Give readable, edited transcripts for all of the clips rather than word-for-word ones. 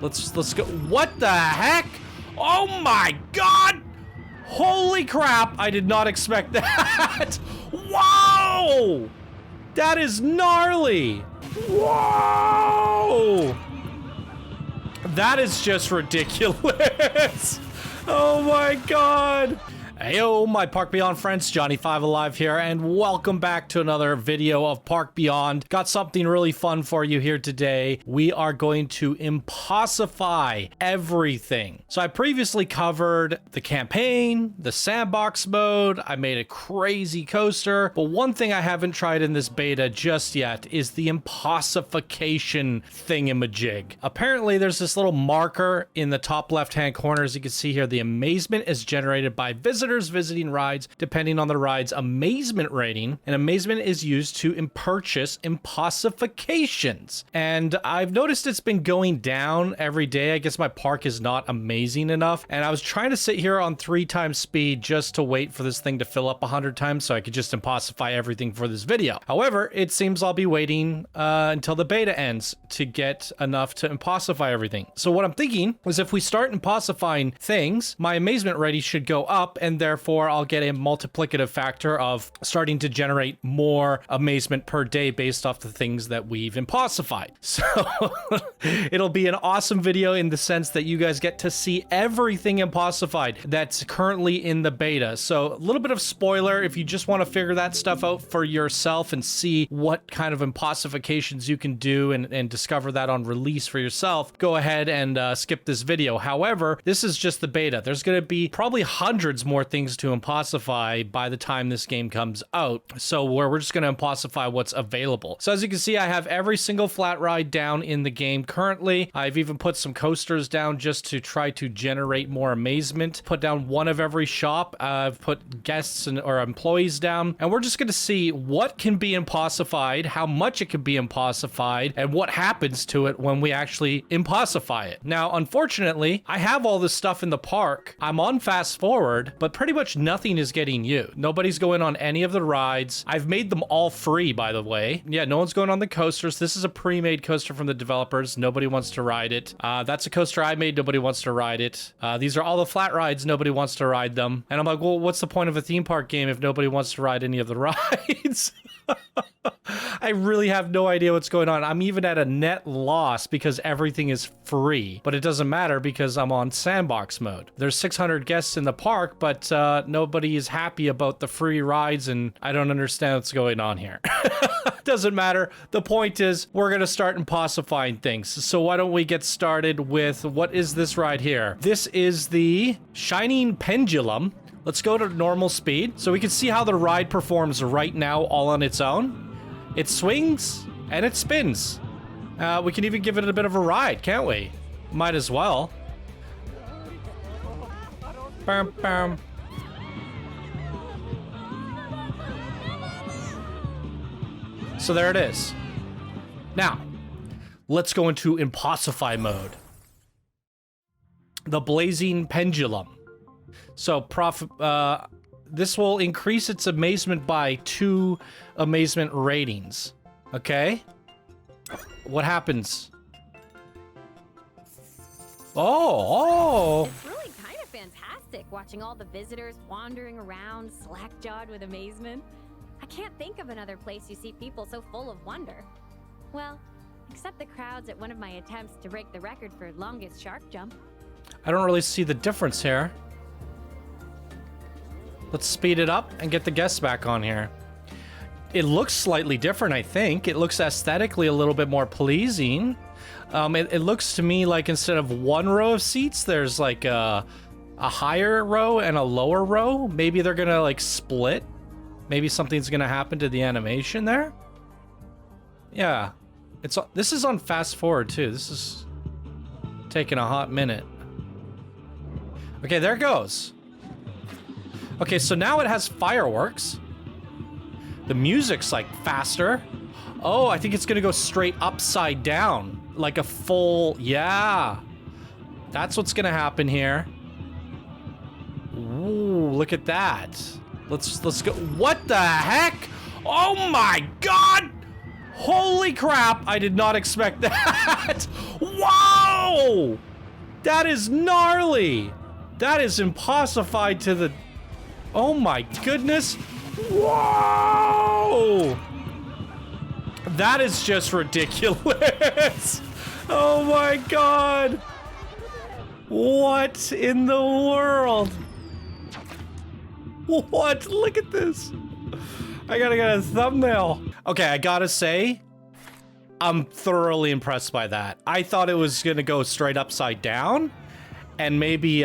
Let's go. What the heck? Oh my god! Holy crap, I did not expect that. Whoa! That is gnarly. Whoa! That is just ridiculous. Oh my god. Heyo, my Park Beyond friends, Johnny5 Alive here, and welcome back to another video of Park Beyond. Got something really fun for you here today. We are going to impossify everything. So I previously covered the campaign, the sandbox mode, I made a crazy coaster, but one thing I haven't tried in this beta just yet is the impossification thingamajig. Apparently there's this little marker in the top left-hand corner, as you can see here. The amazement is generated by visitors visiting rides depending on the ride's amazement rating, and amazement is used to purchase impossifications. And I've noticed it's been going down every day. I guess my park is not amazing enough, and I was trying to sit here on 3 times speed just to wait for this thing to fill up 100 times so I could just impossify everything for this video. However, it seems I'll be waiting until the beta ends to get enough to impossify everything. So what I'm thinking is if we start impossifying things, my amazement rating should go up, and therefore I'll get a multiplicative factor of starting to generate more amazement per day based off the things that we've impossified. So it'll be an awesome video in the sense that you guys get to see everything impossified that's currently in the beta. So a little bit of spoiler, if you just want to figure that stuff out for yourself and see what kind of impossifications you can do and discover that on release for yourself, go ahead and skip this video. However, this is just the beta. There's going to be probably hundreds more things to impossify by the time this game comes out, so we're just going to impossify what's available. So as you can see, I have every single flat ride down in the game currently. I've even put some coasters down just to try to generate more amazement. Put down one of every shop. I've put guests or employees down, and we're just going to see what can be impossified, how much it can be impossified, and what happens to it when we actually impossify it. Now, unfortunately, I have all this stuff in the park. I'm on fast forward, but pretty much nothing is getting you. Nobody's going on any of the rides. I've made them all free, by the way. Yeah, no one's going on the coasters. This is a pre-made coaster from the developers. Nobody wants to ride it. That's a coaster I made. Nobody wants to ride it. These are all the flat rides. Nobody wants to ride them. And I'm like, well, what's the point of a theme park game if nobody wants to ride any of the rides? I really have no idea what's going on. I'm even at a net loss because everything is free, but it doesn't matter because I'm on sandbox mode. There's 600 guests in the park, but nobody is happy about the free rides, and I don't understand what's going on here. Doesn't matter. The point is we're going to start impossifying things. So why don't we get started with, what is this ride here? This is the Shining Pendulum. Let's go to normal speed so we can see how the ride performs right now all on its own. It swings and it spins. We can even give it a bit of a ride, can't we? Might as well. Bam, bam. So there it is. Now, let's go into Impossify mode. The Blazing Pendulum. So this will increase its amazement by 2 amazement ratings. Okay? What happens? Oh! It's really kind of fantastic watching all the visitors wandering around, slack-jawed with amazement. I can't think of another place you see people so full of wonder. Well, except the crowds at one of my attempts to break the record for longest shark jump. I don't really see the difference here. Let's speed it up and get the guests back on here. It looks slightly different, I think. It looks aesthetically a little bit more pleasing. It looks to me like instead of 1 row of seats, there's like a higher row and a lower row. Maybe they're gonna like split. Maybe something's gonna happen to the animation there. Yeah, this is on fast forward too. This is taking a hot minute. Okay, there it goes. Okay, so now it has fireworks. The music's like faster. Oh, I think it's gonna go straight upside down. Like a full, yeah. That's what's gonna happen here. Ooh, look at that. Let's go. What the heck? Oh my god! Holy crap, I did not expect that. Whoa! That is gnarly. That is Impossified to the... Oh my goodness. Whoa! That is just ridiculous. Oh my god. What in the world? What? Look at this. I gotta get a thumbnail. Okay, I gotta say, I'm thoroughly impressed by that. I thought it was gonna go straight upside down and maybe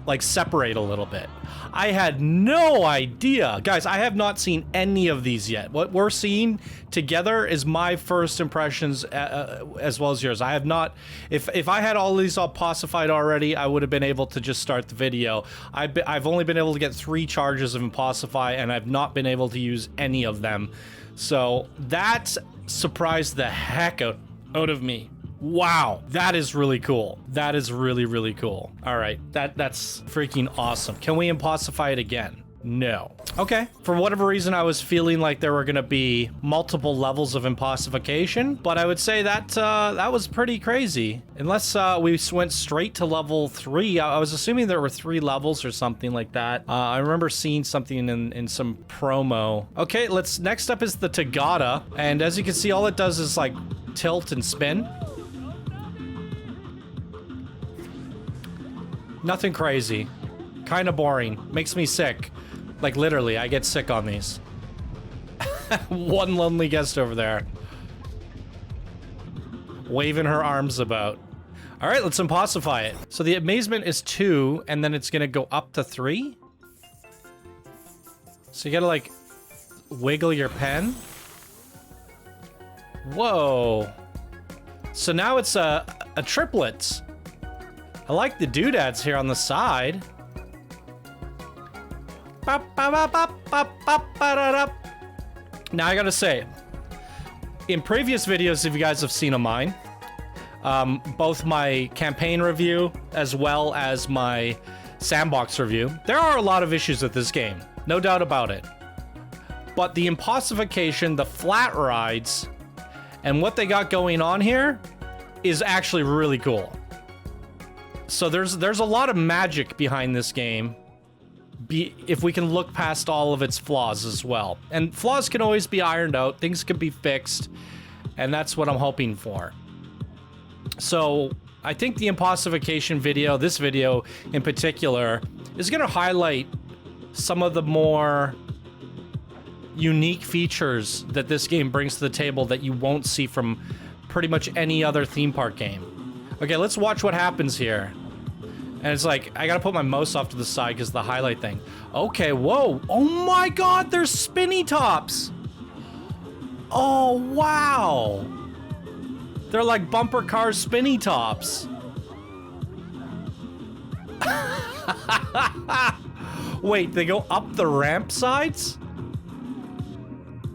like separate a little bit. I had no idea. Guys, I have not seen any of these yet. What we're seeing together is my first impressions as well as yours. I have not, if I had all these all Impossified already, I would have been able to just start the video. I've only been able to get 3 charges of Impossify, and I've not been able to use any of them. So that surprised the heck out of me. Wow, that is really cool. That is really, really cool. All right, that's freaking awesome. Can we Impossify it again? No. Okay, for whatever reason, I was feeling like there were gonna be multiple levels of Impossification, but I would say that that was pretty crazy. Unless we went straight to level 3. I was assuming there were 3 levels or something like that. I remember seeing something in some promo. Okay, next up is the Tagada, and as you can see, all it does is like tilt and spin. Nothing crazy. Kind of boring. Makes me sick. Like, literally, I get sick on these. One lonely guest over there. Waving her arms about. All right, let's Impossify it. So the amazement is 2, and then it's gonna go up to 3? So you gotta, like, wiggle your pen? Whoa. So now it's a triplet. I like the doodads here on the side. Now I gotta say, in previous videos, if you guys have seen of mine, both my campaign review as well as my sandbox review, there are a lot of issues with this game, no doubt about it. But the Impossification, the flat rides, and what they got going on here is actually really cool. So there's a lot of magic behind this game, if we can look past all of its flaws as well. And flaws can always be ironed out, things can be fixed, and that's what I'm hoping for. So I think the Impossification video, this video in particular, is going to highlight some of the more unique features that this game brings to the table that you won't see from pretty much any other theme park game. Okay, let's watch what happens here. And it's like, I gotta put my mouse off to the side because the highlight thing. Okay, whoa. Oh my god, there's spinny tops. Oh, wow. They're like bumper car spinny tops. Wait, they go up the ramp sides?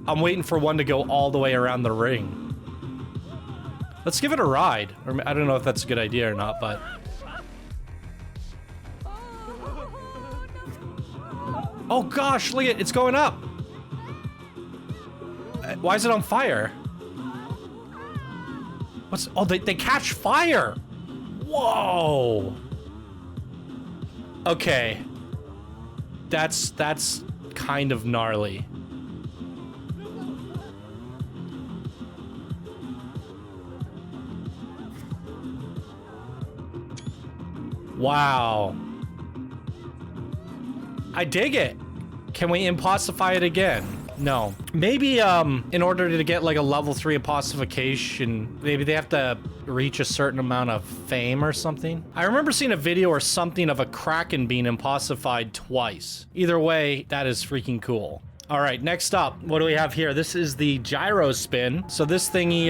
I'm waiting for one to go all the way around the ring. Let's give it a ride. Or I don't know if that's a good idea or not, but... Oh gosh, look at it, it's going up. Why is it on fire? What's, oh, they catch fire. Whoa. Okay. That's kind of gnarly. Wow. I dig it. Can we Impossify it again? No. Maybe in order to get like a level 3 Impossification, maybe they have to reach a certain amount of fame or something. I remember seeing a video or something of a Kraken being Impossified twice. Either way, that is freaking cool. All right, next up, what do we have here? This is the Gyrospin. So this thingy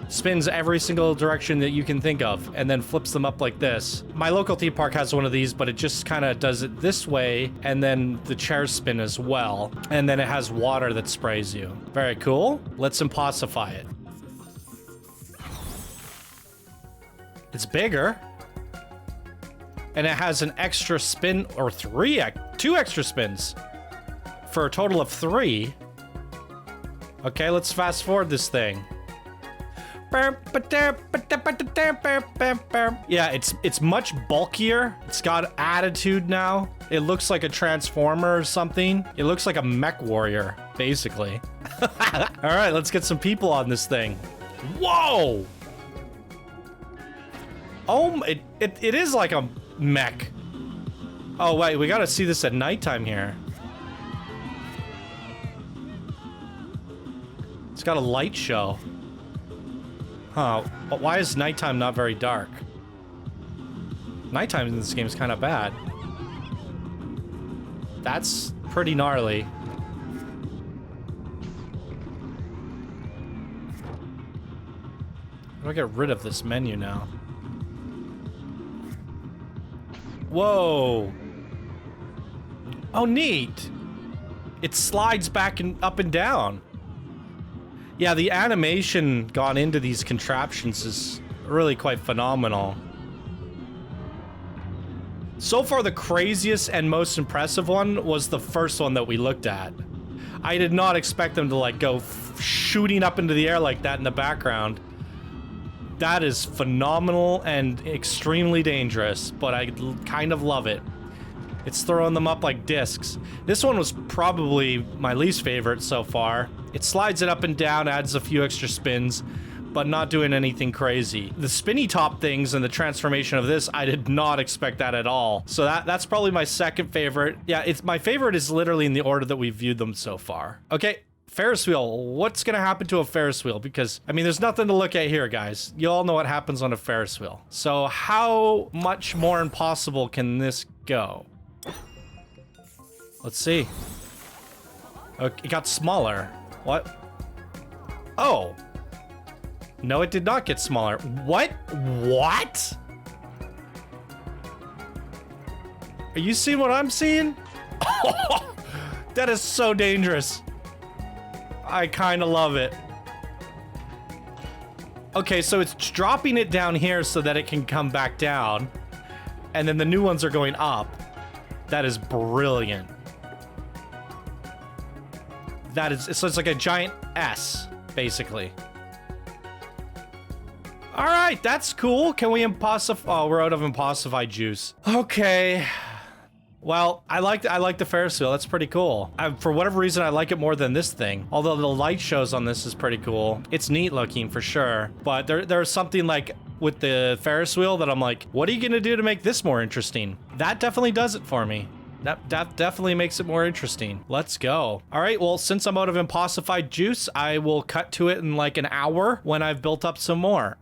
spins every single direction that you can think of and then flips them up like this. My local theme park has one of these, but it just kind of does it this way and then the chairs spin as well. And then it has water that sprays you. Very cool. Let's Impossify it. It's bigger. And it has an extra spin, or two extra spins. For a total of 3. Okay, let's fast forward this thing. Yeah, it's much bulkier. It's got attitude now. It looks like a transformer or something. It looks like a mech warrior, basically. All right, let's get some people on this thing. Whoa! Oh, it is like a mech. Oh, wait, we gotta see this at nighttime here. It's got a light show. Huh, but why is nighttime not very dark? Nighttime in this game is kind of bad. That's pretty gnarly. How do I get rid of this menu now? Whoa. Oh, neat. It slides back and up and down. Yeah, the animation gone into these contraptions is really quite phenomenal. So far, the craziest and most impressive one was the first one that we looked at. I did not expect them to like go shooting up into the air like that in the background. That is phenomenal and extremely dangerous, but I kind of love it. It's throwing them up like discs. This one was probably my least favorite so far. It slides it up and down, adds a few extra spins, but not doing anything crazy. The spinny top things and the transformation of this, I did not expect that at all. So that's probably my second favorite. Yeah, my favorite is literally in the order that we viewed them so far. Okay, Ferris wheel. What's gonna happen to a Ferris wheel? Because, I mean, there's nothing to look at here, guys. You all know what happens on a Ferris wheel. So how much more impossible can this go? Let's see. Oh, it got smaller. What? Oh. No, it did not get smaller. What? What? Are you seeing what I'm seeing? That is so dangerous. I kind of love it. Okay, so it's dropping it down here so that it can come back down. And then the new ones are going up. That is brilliant. That is, so it's like a giant S, basically. All right, that's cool. Can we impossify? Oh, we're out of Impossify juice. Okay. Well, I like the Ferris wheel. That's pretty cool. For whatever reason, I like it more than this thing. Although the light shows on this is pretty cool. It's neat looking for sure. But there's something like with the Ferris wheel that I'm like, what are you gonna do to make this more interesting? That definitely does it for me. That definitely makes it more interesting. Let's go. All right, well, since I'm out of Impossified juice, I will cut to it in like an hour when I've built up some more.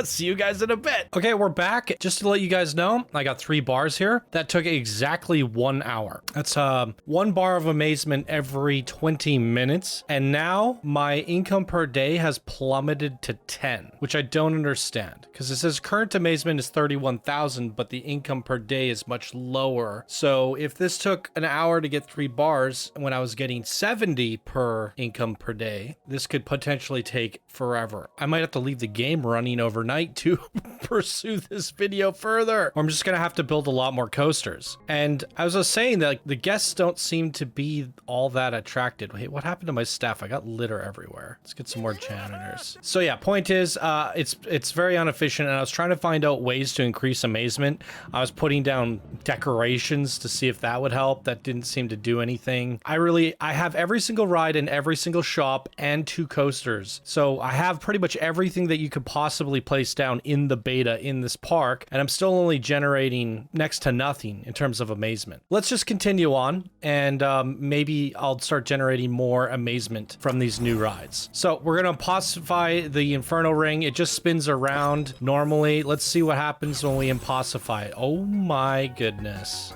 See you guys in a bit. Okay, we're back. Just to let you guys know, I got 3 bars here. That took exactly 1 hour. That's 1 bar of amazement every 20 minutes. And now my income per day has plummeted to 10, which I don't understand. Because it says current amazement is 31,000, but the income per day is much lower. So if this took an hour to get 3 bars when I was getting 70 per income per day, this could potentially take forever. I might have to leave the game running overnight to pursue this video further. Or I'm just gonna have to build a lot more coasters. And I was just saying that like, the guests don't seem to be all that attracted. Wait, what happened to my staff? I got litter everywhere. Let's get some more janitors. So yeah, point is, it's very inefficient, and I was trying to find out ways to increase amazement. I was putting down decorations to see if that would help. That didn't seem to do anything. I have every single ride in every single shop and 2 coasters. So I have pretty much everything that you could possibly place down in the beta in this park, and I'm still only generating next to nothing in terms of amazement. Let's just continue on, and maybe I'll start generating more amazement from these new rides. So we're gonna impossify the Inferno Ring. It just spins around normally. Let's see what happens when we impossify it. Oh my goodness.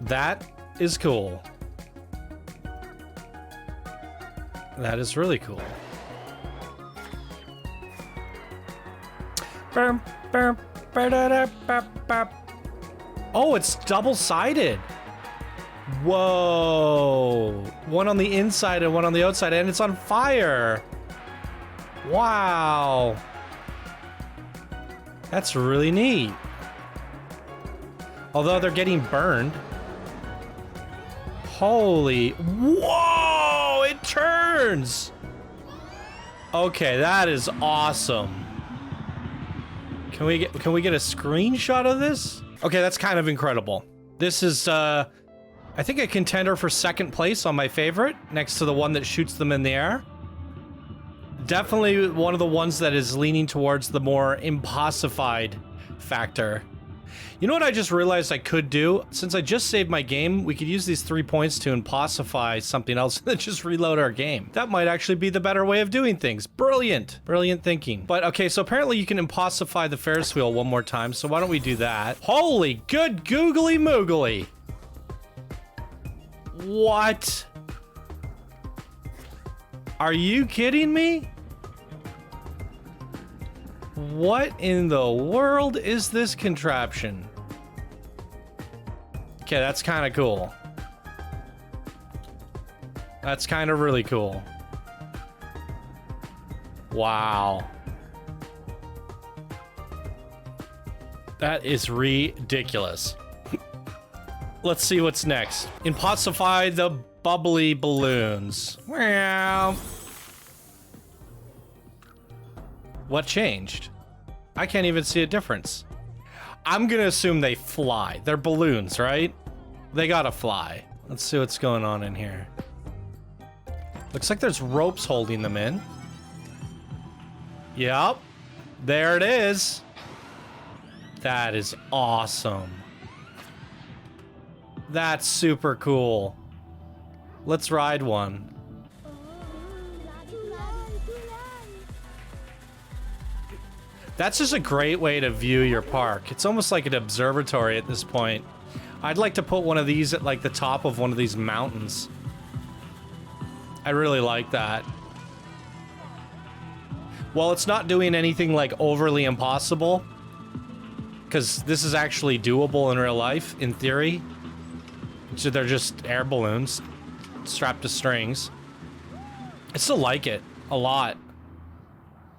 That is cool. That is really cool. Oh, it's double-sided. Whoa. One on the inside and one on the outside, and it's on fire. Wow. That's really neat. Although they're getting burned. Holy, whoa, it turns. Okay, that is awesome. Can we get a screenshot of this? Okay, that's kind of incredible. This is I think a contender for second place on my favorite, next to the one that shoots them in the air. Definitely one of the ones that is leaning towards the more impossified factor. You know what I just realized I could do? Since I just saved my game, we could use these 3 points to impossify something else and then just reload our game. That might actually be the better way of doing things. Brilliant. Brilliant thinking. But okay, so apparently you can impossify the Ferris wheel one more time, so why don't we do that? Holy good googly moogly. What? Are you kidding me? What in the world is this contraption? Okay, that's kind of cool. That's kind of really cool. Wow. That is ridiculous. Let's see what's next. Impossify the Bubbly Balloons. Well, what changed? I can't even see a difference. I'm gonna assume they fly. They're balloons, right? They gotta fly. Let's see what's going on in here. Looks like there's ropes holding them in. Yep. There it is. That is awesome. That's super cool. Let's ride one. That's just a great way to view your park. It's almost like an observatory at this point. I'd like to put one of these at like the top of one of these mountains. I really like that. Well, it's not doing anything like overly impossible, because this is actually doable in real life, in theory. So they're just air balloons strapped to strings. I still like it a lot.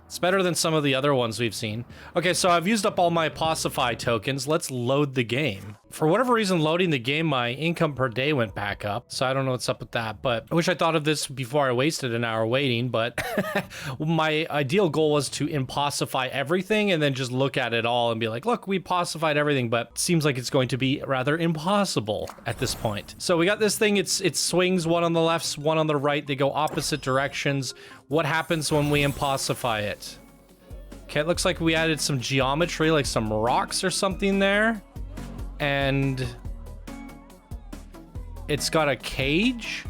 It's better than some of the other ones we've seen. Okay, so I've used up all my Impossify tokens. Let's load the game. For whatever reason, loading the game, my income per day went back up. So I don't know what's up with that, but I wish I thought of this before I wasted an hour waiting, but my ideal goal was to impossify everything and then just look at it all and be like, look, we impossified everything, but it seems like it's going to be rather impossible at this point. So we got this thing, it swings, one on the left, one on the right. They go opposite directions. What happens when we impossify it? Okay, it looks like we added some geometry, like some rocks or something there. And it's got a cage.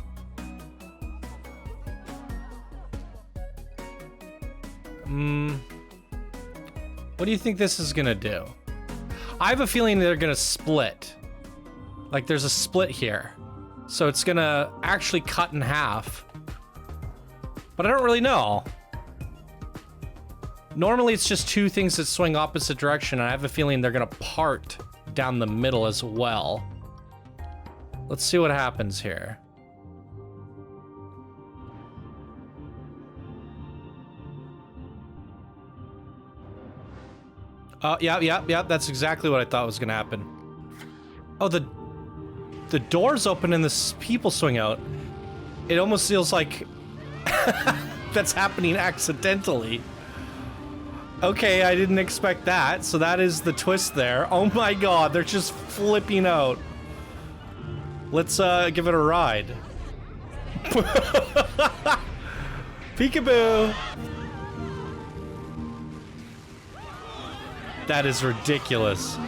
What do you think this is gonna do? I have a feeling they're gonna split. Like there's a split here. So it's gonna actually cut in half. But I don't really know. Normally it's just two things that swing opposite direction, and I have a feeling they're gonna part down the middle as well. Let's see what happens here. Yeah, that's exactly what I thought was gonna happen. Oh, the doors open and the people swing out. It almost feels like that's happening accidentally. Okay, I didn't expect that, so that is the twist there. Oh my god, they're just flipping out. Let's give it a ride. Peekaboo! That is ridiculous.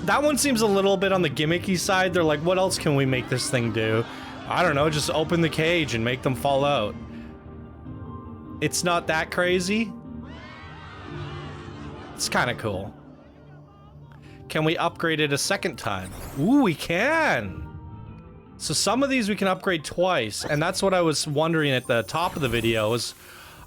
That one seems a little bit on the gimmicky side. They're like, what else can we make this thing do? I don't know, just open the cage and make them fall out. It's not that crazy. It's kind of cool. Can we upgrade it a second time? Ooh, we can. So some of these we can upgrade twice, and that's what I was wondering at the top of the video is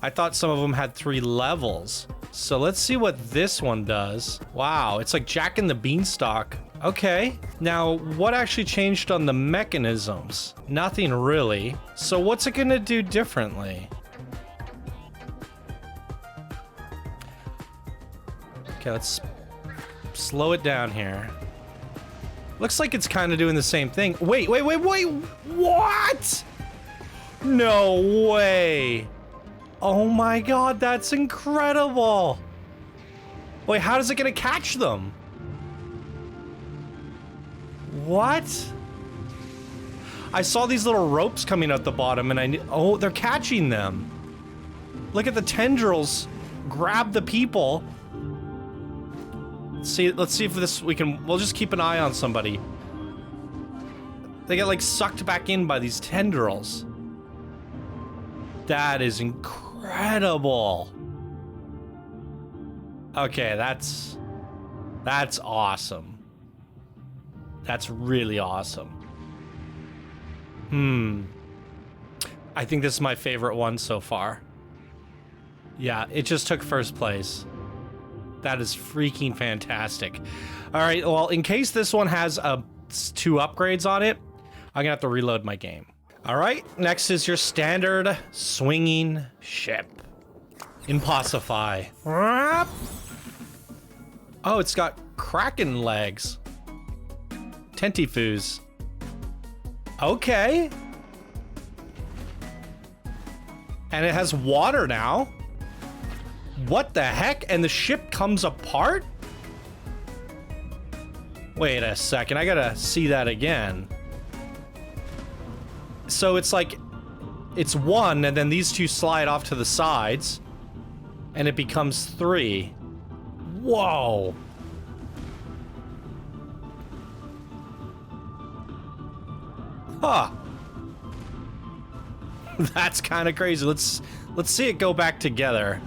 I thought some of them had 3 levels. So let's see what this one does. Wow, it's like Jack and the Beanstalk. Okay, now what actually changed on the mechanisms? Nothing really. So what's it gonna do differently? Okay, let's slow it down here. Looks like it's kind of doing the same thing. Wait, what? No way. Oh my god, that's incredible. Wait, how is it gonna catch them? What? I saw these little ropes coming out the bottom and oh, they're catching them. Look at the tendrils grab the people. Let's see if we'll just keep an eye on somebody. They get like sucked back in by these tendrils. That is incredible. Okay, that's awesome. That's really awesome. I think this is my favorite one so far. Yeah, it just took first place. That is freaking fantastic. All right, well, in case this one has 2 upgrades on it, I'm gonna have to reload my game. All right, next is your standard swinging ship. Impossify. Oh, it's got kraken legs. Tentifoos. Okay. And it has water now. What the heck? And the ship comes apart? Wait a second, I gotta see that again. So it's like, it's 1, and then these 2 slide off to the sides, and it becomes 3. Whoa. Huh. That's kind of crazy. Let's see it go back together.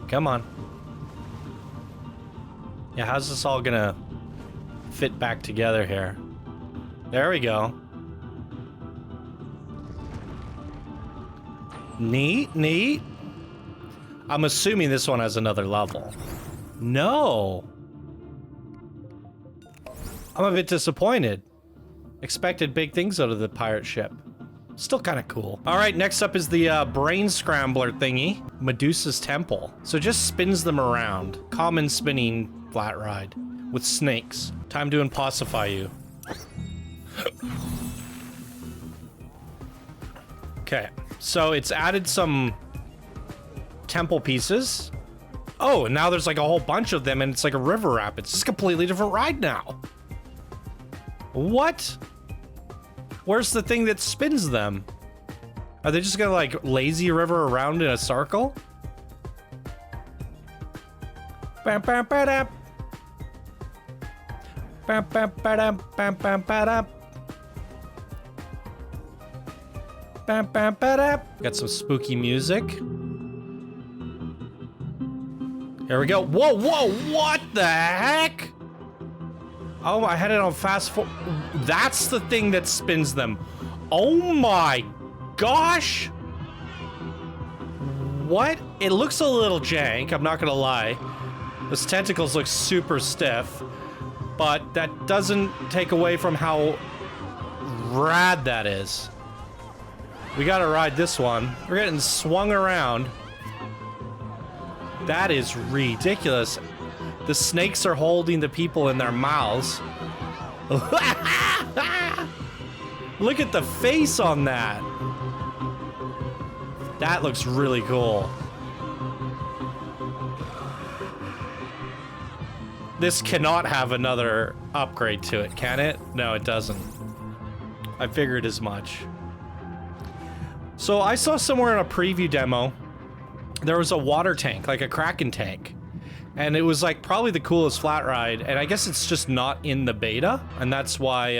Come on. Yeah, how's this all gonna fit back together here? There we go. Neat, neat. I'm assuming this one has another level. No. I'm a bit disappointed. Expected big things out of the pirate ship. Still kind of cool. All right, next up is the brain scrambler thingy, Medusa's temple. So it just spins them around. Common spinning flat ride with snakes. Time to impossify you. Okay, so it's added some temple pieces. Oh, and now there's like a whole bunch of them and it's like a river rapids. It's a completely different ride now. What? Where's the thing that spins them? Are they just gonna like lazy river around in a circle? Bam bam ba-dap. Bam bam ba-dam bam bam ba-dap. Bam bam ba-dap. Got some spooky music. Here we go. Whoa, whoa, what the heck? Oh, I had it on fast forward. That's the thing that spins them. Oh my gosh. What? It looks a little jank, I'm not gonna lie. Those tentacles look super stiff, but that doesn't take away from how rad that is. We gotta ride this one. We're getting swung around. That is ridiculous. The snakes are holding the people in their mouths. Look at the face on that. That looks really cool. This cannot have another upgrade to it, can it? No, it doesn't. I figured as much. So I saw somewhere in a preview demo, there was a water tank, like a Kraken tank. And it was like probably the coolest flat ride, and I guess it's just not in the beta, and that's why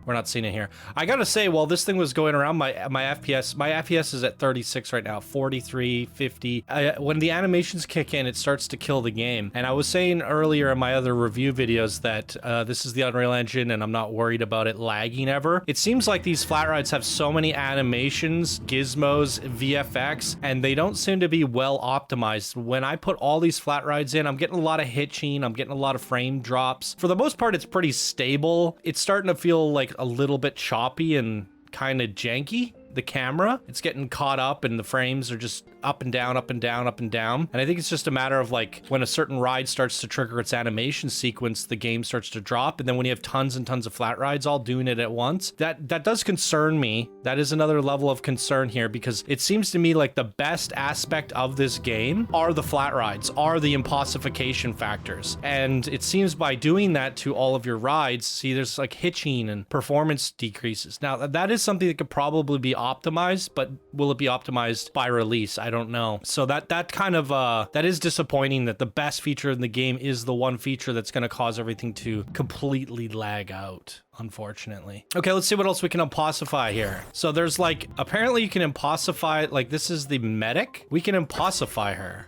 we're not seeing it here. I gotta say, while this thing was going around, my FPS is at 36 right now, 43, 50. When the animations kick in, it starts to kill the game. And I was saying earlier in my other review videos that this is the Unreal Engine, and I'm not worried about it lagging ever. It seems like these flat rides have so many animations, gizmos, VFX, and they don't seem to be well optimized. When I put all these flat rides in, I'm getting a lot of hitching, I'm getting a lot of frame drops. For the most part, it's pretty stable. It's starting to feel like a little bit choppy and kind of janky. the camera. It's getting caught up and the frames are just up and down, up and down, up and down. And I think it's just a matter of like when a certain ride starts to trigger its animation sequence, the game starts to drop. And then when you have tons and tons of flat rides all doing it at once, that does concern me. That is another level of concern here, because it seems to me like the best aspect of this game are the flat rides, are the impossification factors. And it seems by doing that to all of your rides, see, there's like hitching and performance decreases. Now that is something that could probably be optimized, but will it be optimized by release? I don't know. So that kind of that is disappointing, that the best feature in the game is the one feature that's going to cause everything to completely lag out, unfortunately. Okay, let's see what else we can impossify here. So there's like, apparently you can impossify, like this is the medic. We can impossify her.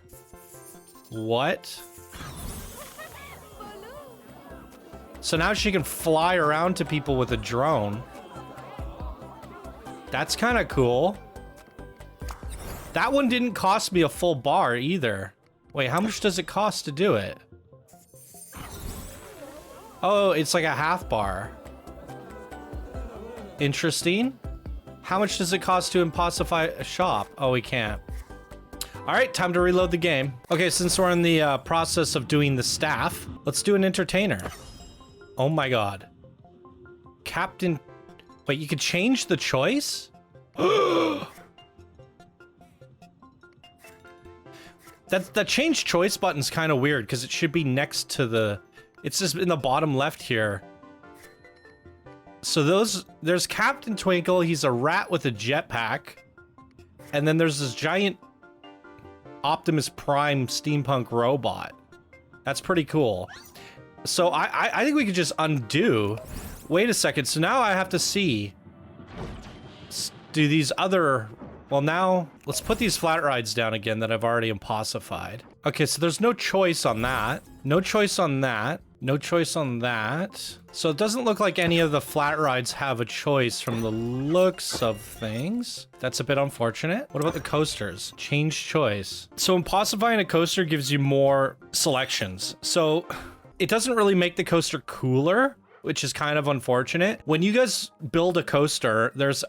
What? So now she can fly around to people with a drone. That's kind of cool. That one didn't cost me a full bar either. Wait, how much does it cost to do it? Oh, it's like a half bar. Interesting. How much does it cost to impossify a shop? Oh, we can't. All right, time to reload the game. Okay, since we're in the process of doing the staff, let's do an entertainer. Oh my God. Captain. Wait, you could change the choice? That change choice button's kind of weird because it should be next to the... It's just in the bottom left here. So there's Captain Twinkle. He's a rat with a jetpack. And then there's this giant Optimus Prime steampunk robot. That's pretty cool. So I think we could just undo. Wait a second. So now I have to see. Do these other... Well, now let's put these flat rides down again that I've already impossified. Okay, so there's no choice on that. No choice on that. No choice on that. So it doesn't look like any of the flat rides have a choice from the looks of things. That's a bit unfortunate. What about the coasters? Change choice. So impossifying a coaster gives you more selections. So it doesn't really make the coaster cooler, which is kind of unfortunate. When you guys build a coaster, there's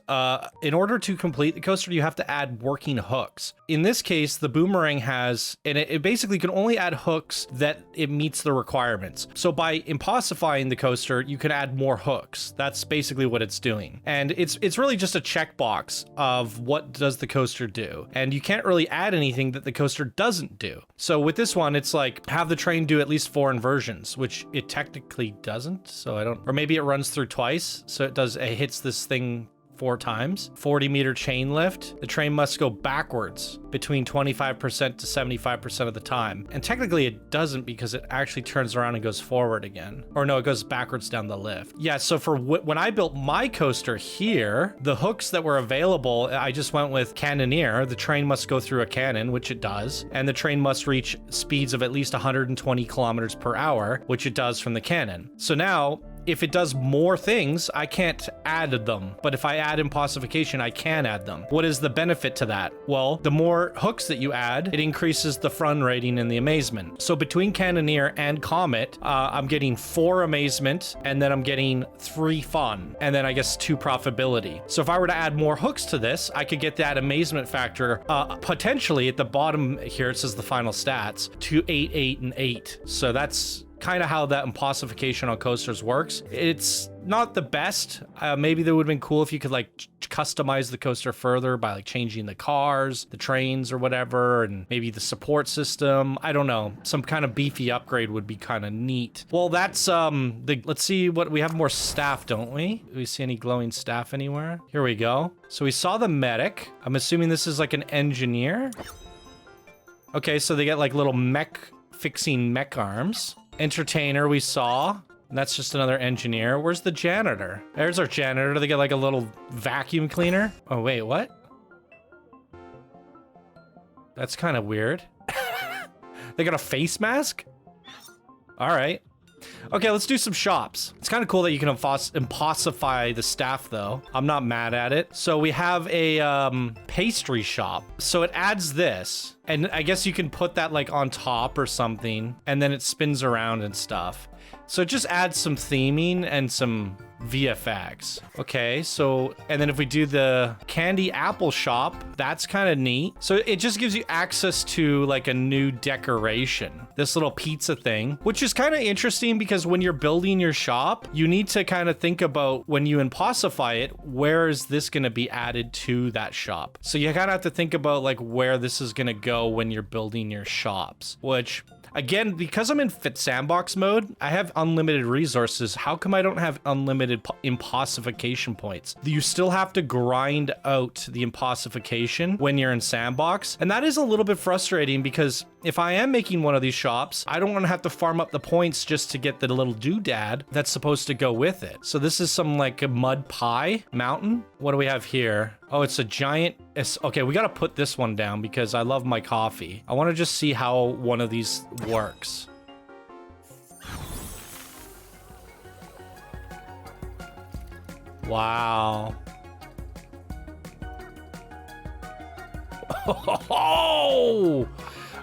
in order to complete the coaster, you have to add working hooks. In this case, the boomerang has, and it basically can only add hooks that it meets the requirements. So by impossifying the coaster, you can add more hooks. That's basically what it's doing. And it's really just a checkbox of what does the coaster do. And you can't really add anything that the coaster doesn't do. So with this one, it's like have the train do at least 4 inversions, which it technically doesn't. So I don't, or maybe it runs through twice. So it hits this thing 4 times. 40-meter chain lift. The train must go backwards between 25% to 75% of the time. And technically it doesn't, because it actually turns around and goes forward again. Or no, it goes backwards down the lift. Yeah, so for when I built my coaster here, the hooks that were available, I just went with cannoneer. The train must go through a cannon, which it does. And the train must reach speeds of at least 120 kilometers per hour, which it does from the cannon. So now, if it does more things, I can't add them. But if I add impossification, I can add them. What is the benefit to that? Well, the more hooks that you add, it increases the fun rating in the amazement. So between Cannoneer and Comet, I'm getting 4 amazement, and then I'm getting 3 fun, and then I guess 2 profitability. So if I were to add more hooks to this, I could get that amazement factor potentially at the bottom here, it says the final stats, to 8, 8, and 8. So that's kind of how that impossification on coasters works. It's not the best. Maybe that would have been cool if you could like customize the coaster further by like changing the cars, the trains or whatever, and maybe the support system. I don't know. Some kind of beefy upgrade would be kind of neat. Well, that's let's see what we have. More staff, don't we? Do we see any glowing staff anywhere? Here we go. So we saw the medic. I'm assuming this is like an engineer. Okay, so they get like little fixing mech arms. Entertainer we saw. That's just another engineer. Where's the janitor? There's our janitor. They get like a little vacuum cleaner. Oh, wait, what? That's kind of weird. They got a face mask? All right. Okay, let's do some shops. It's kind of cool that you can impossify the staff, though. I'm not mad at it. So we have a pastry shop. So it adds this. And I guess you can put that like on top or something. And then it spins around and stuff. So it just adds some theming and some VFX. Okay, so, and then if we do the candy apple shop, that's kind of neat. So it just gives you access to like a new decoration, this little pizza thing, which is kind of interesting because when you're building your shop, you need to kind of think about when you impossify it, where is this going to be added to that shop? So you kind of have to think about like where this is going to go when you're building your shops, which again, because I'm in Fit Sandbox mode, I have unlimited resources. How come I don't have unlimited impossification points? You still have to grind out the impossification when you're in Sandbox. And that is a little bit frustrating because if I am making one of these shops, I don't want to have to farm up the points just to get the little doodad that's supposed to go with it. So this is some like a mud pie mountain. What do we have here? Oh, it's a giant... Okay, we got to put this one down because I love my coffee. I want to just see how one of these works. Wow. Oh!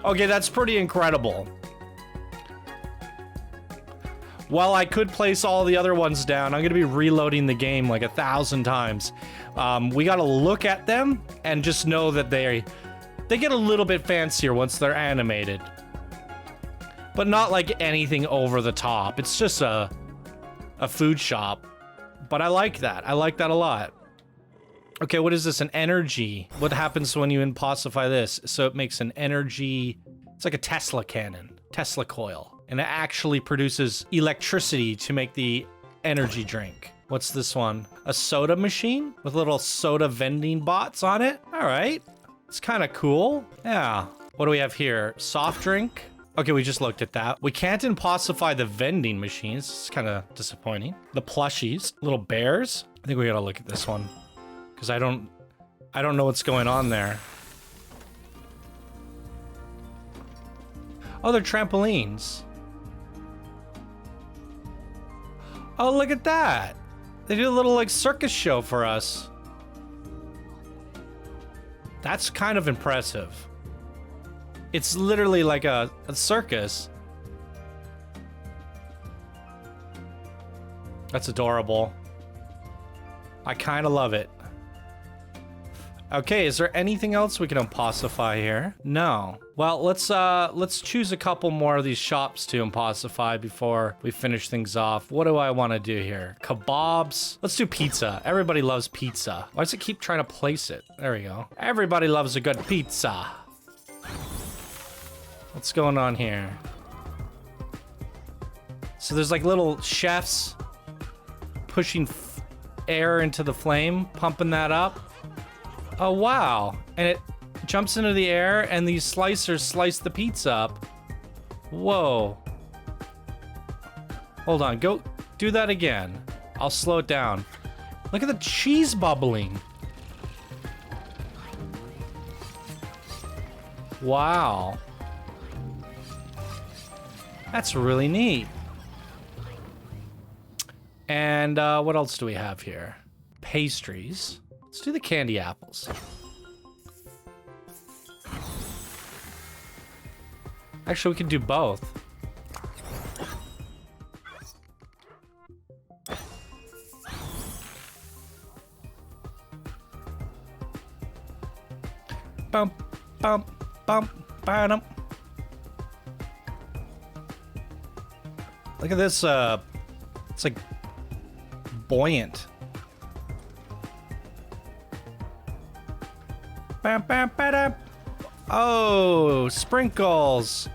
Okay, that's pretty incredible. While I could place all the other ones down, I'm going to be reloading the game like 1,000 times. We got to look at them and just know that they get a little bit fancier once they're animated. But not like anything over the top. It's just a food shop. But I like that. I like that a lot. Okay, what is this? An energy. What happens when you impossify this? So it makes an energy... It's like a Tesla cannon. Tesla coil. And it actually produces electricity to make the energy drink. What's this one? A soda machine with little soda vending bots on it? All right. It's kind of cool. Yeah. What do we have here? Soft drink. Okay, we just looked at that. We can't impossify the vending machines. It's kind of disappointing. The plushies. Little bears. I think we gotta look at this one. Because I don't know what's going on there. Oh, they're trampolines. Oh, look at that. They do a little like circus show for us. That's kind of impressive. It's literally like a circus. That's adorable. I kind of love it. Okay, is there anything else we can impossify here? No. Well, let's choose a couple more of these shops to impossify before we finish things off. What do I want to do here? Kebabs. Let's do pizza. Everybody loves pizza. Why does it keep trying to place it? There we go. Everybody loves a good pizza. What's going on here? So there's like little chefs pushing air into the flame, pumping that up. Oh, wow. And it jumps into the air and these slicers slice the pizza up. Whoa. Hold on. Go do that again. I'll slow it down. Look at the cheese bubbling. Wow. That's really neat. And what else do we have here? Pastries. Let's do the candy apples. Actually, we can do both. Bump, bump, bump, bam. Look at this, it's like buoyant. Bam, bam, ba-da. Oh, sprinkles.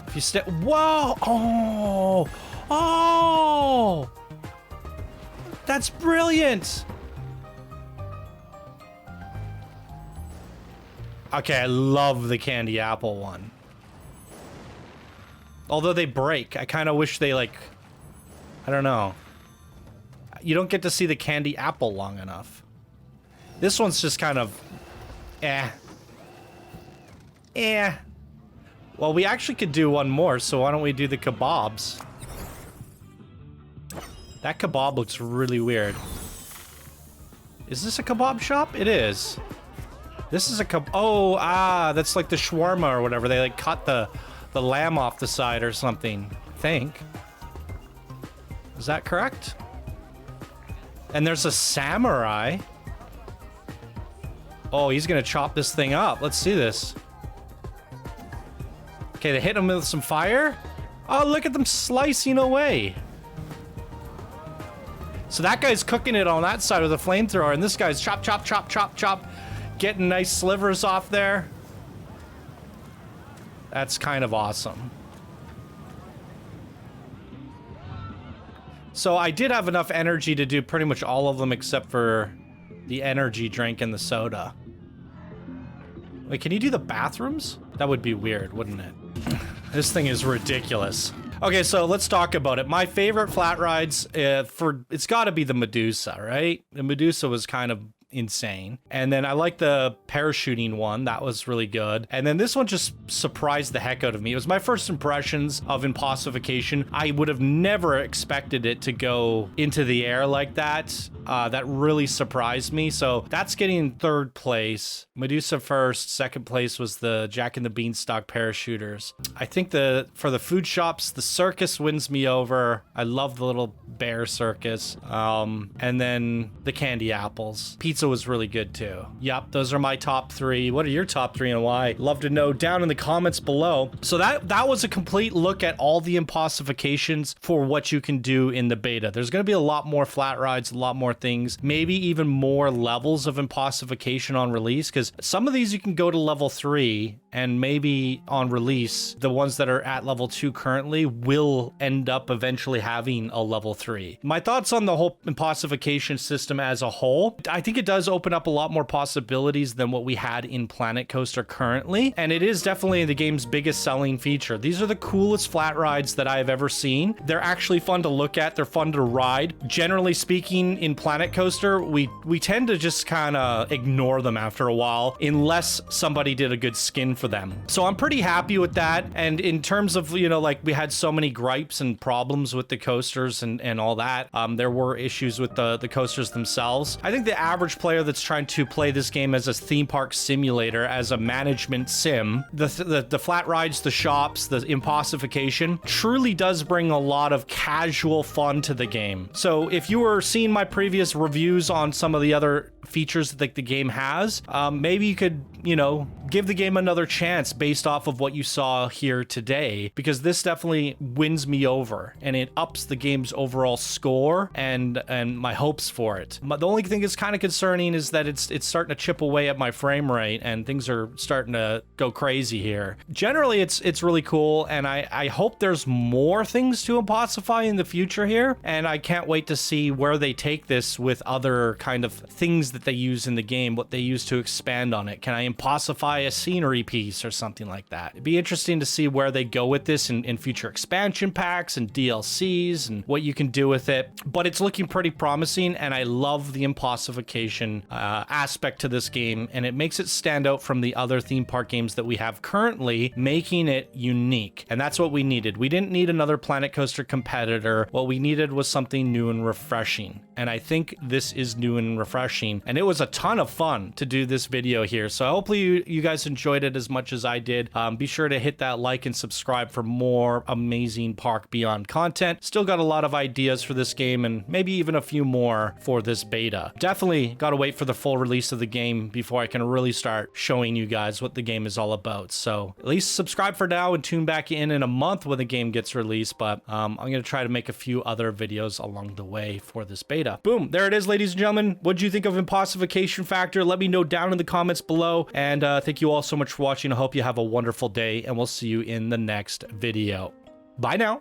If you step, whoa, oh, oh, that's brilliant. Okay, I love the candy apple one. Although they break, I kind of wish they like, I don't know. You don't get to see the candy apple long enough. This one's just kind of, eh. Well, we actually could do one more, so why don't we do the kebabs? That kebab looks really weird. Is this a kebab shop? It is. This is a oh, that's like the shawarma or whatever. They like cut the lamb off the side or something, I think. Is that correct? And there's a samurai. Oh, he's gonna chop this thing up. Let's see this. Okay, they hit him with some fire. Oh, look at them slicing away. So that guy's cooking it on that side with a flamethrower, and this guy's chop, chop, chop, chop, chop, getting nice slivers off there. That's kind of awesome. So I did have enough energy to do pretty much all of them except for the energy drink and the soda. Wait, can you do the bathrooms? That would be weird, wouldn't it? This thing is ridiculous. Okay, so let's talk about it. My favorite flat rides, it's got to be the Medusa, right? The Medusa was kind of insane. And then I like the parachuting one. That was really good. And then this one just surprised the heck out of me. It was my first impressions of Impossification. I would have never expected it to go into the air like that. That really surprised me. So that's getting third place. Medusa first. Second place was the Jack and the Beanstalk parachuters. I think for the food shops, the circus wins me over. I love the little bear circus. And then the candy apples. Pizza was really good too. Yep, those are my top three. What are your top three and why? Love to know down in the comments below. So that was a complete look at all the Impossifications for what you can do in the beta. There's going to be a lot more flat rides, a lot more things, maybe even more levels of Impossification on release, because some of these you can go to level 3 and maybe on release, the ones that are at level 2 currently will end up eventually having a level 3. My thoughts on the whole Impossification system as a whole, I think it does open up a lot more possibilities than what we had in Planet Coaster currently, and it is definitely the game's biggest selling feature. These are the coolest flat rides that I have ever seen. They're actually fun to look at. They're fun to ride. Generally speaking, in Planet Coaster, we tend to just kind of ignore them after a while unless somebody did a good skin for them. So I'm pretty happy with that. And in terms of, you know, like we had so many gripes and problems with the coasters and all that, there were issues with the coasters themselves. I think the average player that's trying to play this game as a theme park simulator, as a management sim, the flat rides, the shops, the Impossification truly does bring a lot of casual fun to the game. So if you were seeing my previous reviews on some of the other features that the game has, maybe you could, you know, give the game another chance based off of what you saw here today, because this definitely wins me over and it ups the game's overall score and my hopes for it. The only thing that's kind of concerning is that it's starting to chip away at my frame rate and things are starting to go crazy here. Generally, it's really cool, and I hope there's more things to Impossify in the future here, and I can't wait to see where they take this with other kind of things that they use in the game, what they use to expand on it. Can I Impossify a scenery piece or something like that? It'd be interesting to see where they go with this in future expansion packs and DLCs and what you can do with it, but it's looking pretty promising, and I love the Impossification aspect to this game, and it makes it stand out from the other theme park games that we have currently, making it unique. And that's what we needed. We didn't need another Planet Coaster competitor. What we needed was something new and refreshing, and I think this is new and refreshing, and it was a ton of fun to do this video here. So hopefully you guys enjoyed it as much as I did. Be sure to hit that like and subscribe for more amazing Park Beyond content. Still got a lot of ideas for this game and maybe even a few more for this beta. Definitely got to wait for the full release of the game before I can really start showing you guys what the game is all about. So at least subscribe for now and tune back in a month when the game gets released. But I'm going to try to make a few other videos along the way for this beta. Boom, there it is, ladies and gentlemen. What do you think of Impossification Factor? Let me know down in the comments below. And thank you all so much for watching. I hope you have a wonderful day, and we'll see you in the next video. Bye now.